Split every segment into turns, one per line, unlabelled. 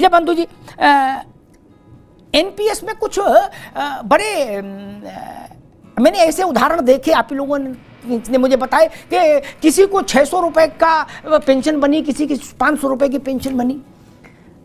विजय बंधु जी, एनपीएस में कुछ बड़े मैंने ऐसे उदाहरण देखे, आप ही लोगों ने मुझे बताए कि किसी को 600 रुपए का पेंशन बनी, किसी की 500 रुपए की पेंशन बनी।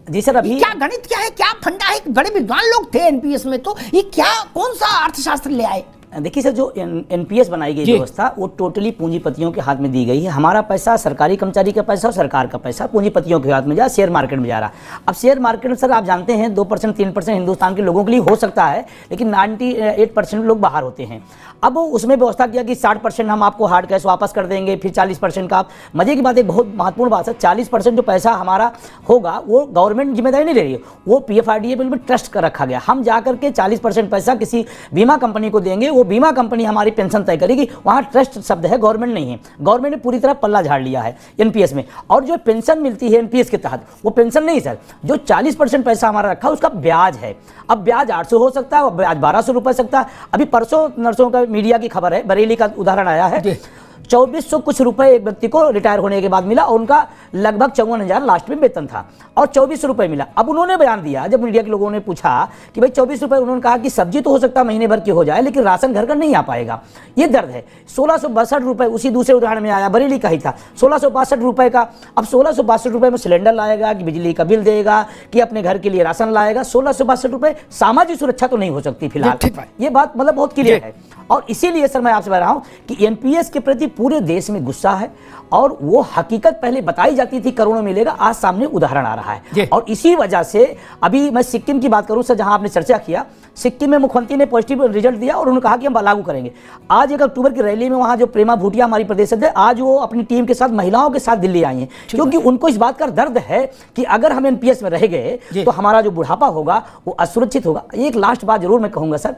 जी सर, अभी
क्या गणित क्या है, क्या फंडा है? बड़े विद्वान लोग थे एनपीएस में, तो ये क्या, कौन सा अर्थशास्त्र ले आए?
देखिए सर, जो एनपीएस बनाई गई व्यवस्था वो टोटली पूंजीपतियों के हाथ में दी गई है। हमारा पैसा, सरकारी कर्मचारी का पैसा और सरकार का पैसा पूंजीपतियों के हाथ में जा, शेयर मार्केट में जा रहा। अब शेयर मार्केट में सर आप जानते हैं 2% 3% हिंदुस्तान के लोगों के लिए हो सकता है, लेकिन 98% लोग बाहर होते हैं। अब उसमें व्यवस्था किया कि 60% हम आपको हार्ड कैश वापस कर देंगे, फिर 40% का आप, मजे की बात, एक बहुत महत्वपूर्ण बात है, 40% जो पैसा हमारा होगा वो गवर्नमेंट जिम्मेदारी नहीं ले रही है, वो पीएफआरडीए बिल में ट्रस्ट कर रखा गया। हम जा करके 40% पैसा किसी बीमा कंपनी को देंगे, वो बीमा कंपनी हमारी पेंशन तय करेगी। वहाँ ट्रस्ट शब्द है, गवर्नमेंट नहीं है। गवर्नमेंट ने पूरी तरह पल्ला झाड़ लिया है एनपीएस में। और जो पेंशन मिलती है एनपीएस के तहत, वो पेंशन नहीं सर, जो 40% पैसा हमारा रखा उसका ब्याज है। अब ब्याज 800 हो सकता है, ब्याज 1200 रुपये सकता है। अभी परसों नर्सों का मीडिया की खबर है, बरेली का उदाहरण आया है, 2400 कुछ रुपए एक व्यक्ति को रिटायर होने के बाद मिला, और उनका लगभग 54,000 लास्ट में वेतन था, और 2400 रुपए मिला। अब उन्होंने बयान दिया, जब मीडिया के लोगों ने पूछा कि भाई 24 रुपए, उन्होंने कहा कि सब्जी तो हो सकता है महीने भर की हो जाए, लेकिन राशन घर का नहीं आ पाएगा, ये दर्द है। 1662 रुपए, उसी दूसरे उदाहरण में आया, बरेली का ही था, 1662 रुपए का। अब 1662 रुपए में सिलेंडर लाएगा कि बिजली का बिल देगा कि अपने घर के लिए राशन लाएगा? 1662 रुपए, सामाजिक सुरक्षा तो नहीं हो सकती फिलहाल, ये बात मतलब बहुत क्लियर है। और इसीलिए सर मैं आपसे बता रहा हूं कि एनपीएस के प्रति पूरे देश में गुस्सा है, और वो हकीकत पहले बताई जाती थी करोड़ों मिलेगा, आज सामने उदाहरण आ रहा है। और इसी वजह से अभी मैं सिक्किम की बात करूं सर, जहां आपने चर्चा किया, सिक्किम में मुख्यमंत्री ने पॉजिटिव रिजल्ट दिया और उन्होंने कहा कि हम लागू करेंगे। आज 1 अक्टूबर की रैली में वहां जो प्रेमा भूटिया हमारी प्रदेश अध्यक्ष, आज वो अपनी टीम के साथ, महिलाओं के साथ दिल्ली आई हैं, क्योंकि उनको इस बात का दर्द है कि अगर हम एनपीएस में रह गए तो हमारा जो बुढ़ापा होगा वो असुरक्षित होगा। एक लास्ट बात जरूर मैं कहूंगा सर,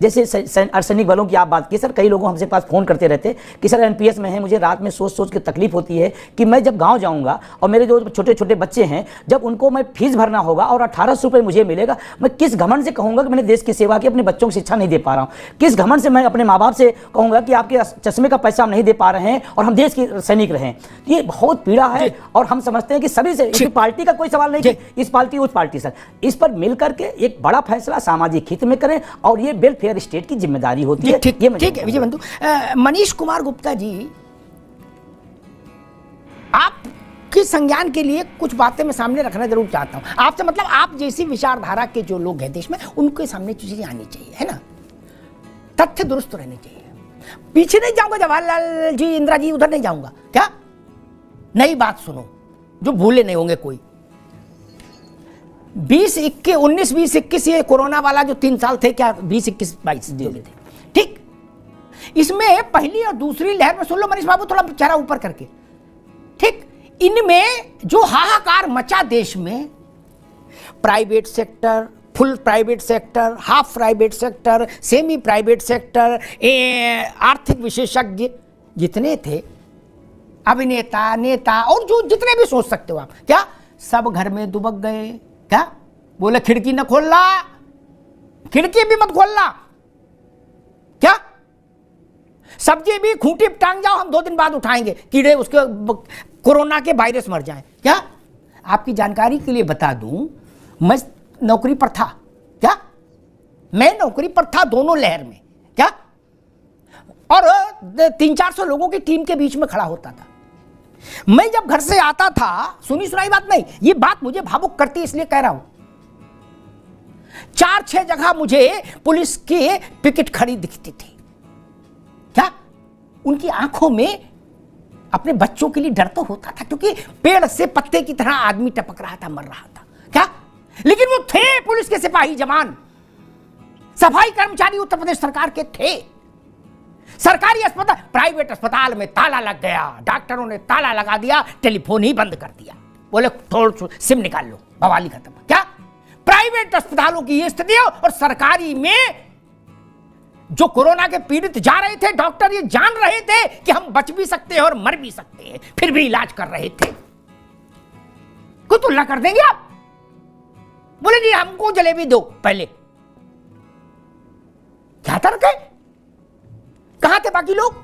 जैसे अर्धसैनिक बलों की आप बात की सर, कई लोग हमसे पास फोन करते रहते कि सर एनपीएस में है, मुझे रात में सोच सोच के तकलीफ होती है कि मैं जब गांव जाऊंगा और मेरे जो छोटे छोटे बच्चे हैं, जब उनको मैं फीस भरना होगा और 1800 रुपये मुझे मिलेगा, मैं किस घमंड से कहूंगा कि मैंने देश की सेवा की, अपने बच्चों की शिक्षा नहीं दे पा रहा हूँ? किस घमंड से मैं अपने माँ बाप से कहूंगा कि आपके चश्मे का पैसा हम नहीं दे पा रहे हैं और हम देश के सैनिक रहे? ये बहुत पीड़ा है, और हम समझते हैं कि सभी से, पार्टी का कोई सवाल नहीं कि इस पार्टी उस पार्टी, सर इस पर मिल करके एक बड़ा फैसला सामाजिक हित में करें, और ये वेलफेयर स्टेट की जिम्मेदारी होती है।
ठीक है विजय बंधु। मनीष कुमार गुप्ता जी, आपके संज्ञान के लिए कुछ बातें मैं सामने रखना जरूर चाहता हूं आपसे, मतलब आप जैसी विचारधारा के जो लोग हैं देश में, उनके सामने चीजें आनी चाहिए, है ना, तथ्य दुरुस्त रहने चाहिए। पीछे नहीं जाऊंगा, जवाहरलाल जी, इंदिरा जी, उधर नहीं जाऊंगा, क्या नई बात सुनो जो भूले नहीं होंगे कोई। 19, 20, 21 ये कोरोना वाला जो 3 साल थे, क्या 20, 21, 22 जो थे, ठीक, इसमें पहली और दूसरी लहर में, सुन लो मनीष बाबू थोड़ा चेहरा ऊपर करके, ठीक, इनमें जो हाहाकार मचा देश में, private sector, full private sector, half private sector, semi private sector, आर्थिक विशेषज्ञ जितने थे, अभिनेता, नेता, और जो जितने भी सोच सकते हो आप, क्या सब घर में दुबक गए? क्या बोले, खिड़की न खोलना, खिड़की भी मत खोलना, क्या सब्जी भी खूंटी टांग जाओ, हम 2 दिन बाद उठाएंगे, कीड़े उसके कोरोना के वायरस मर जाएं। क्या आपकी जानकारी के लिए बता दूं, मैं नौकरी पर था, क्या मैं नौकरी पर था दोनों लहर में, क्या, और 300-400 लोगों की टीम के बीच में खड़ा होता था। मैं जब घर से आता था, सुनी सुनाई बात नहीं, ये बात मुझे भावुक करती इसलिए कह रहा हूं, 4-6 जगह मुझे पुलिस की पिकेट खड़ी दिखती थी। क्या उनकी आंखों में अपने बच्चों के लिए डर तो होता था, क्योंकि पेड़ से पत्ते की तरह आदमी टपक रहा था, मर रहा था, क्या, लेकिन वो थे पुलिस के सिपाही जवान, सफाई कर्मचारी उत्तर प्रदेश सरकार के थे। सरकारी अस्पताल, प्राइवेट अस्पताल में ताला लग गया, डॉक्टरों ने ताला लगा दिया, टेलीफोन ही बंद कर दिया, बोले थोड़ा सिम निकाल लो, बवाली खत्म। क्या प्राइवेट अस्पतालों की ये स्थिति है, और सरकारी में जो कोरोना के पीड़ित जा रहे थे, डॉक्टर ये जान रहे थे कि हम बच भी सकते हैं और मर भी सकते हैं, फिर भी इलाज कर रहे थे। कोई तुलना कर देंगे आप? बोले जी हमको जलेबी दो पहले, क्या तर्क है? कहां थे बाकी लोग?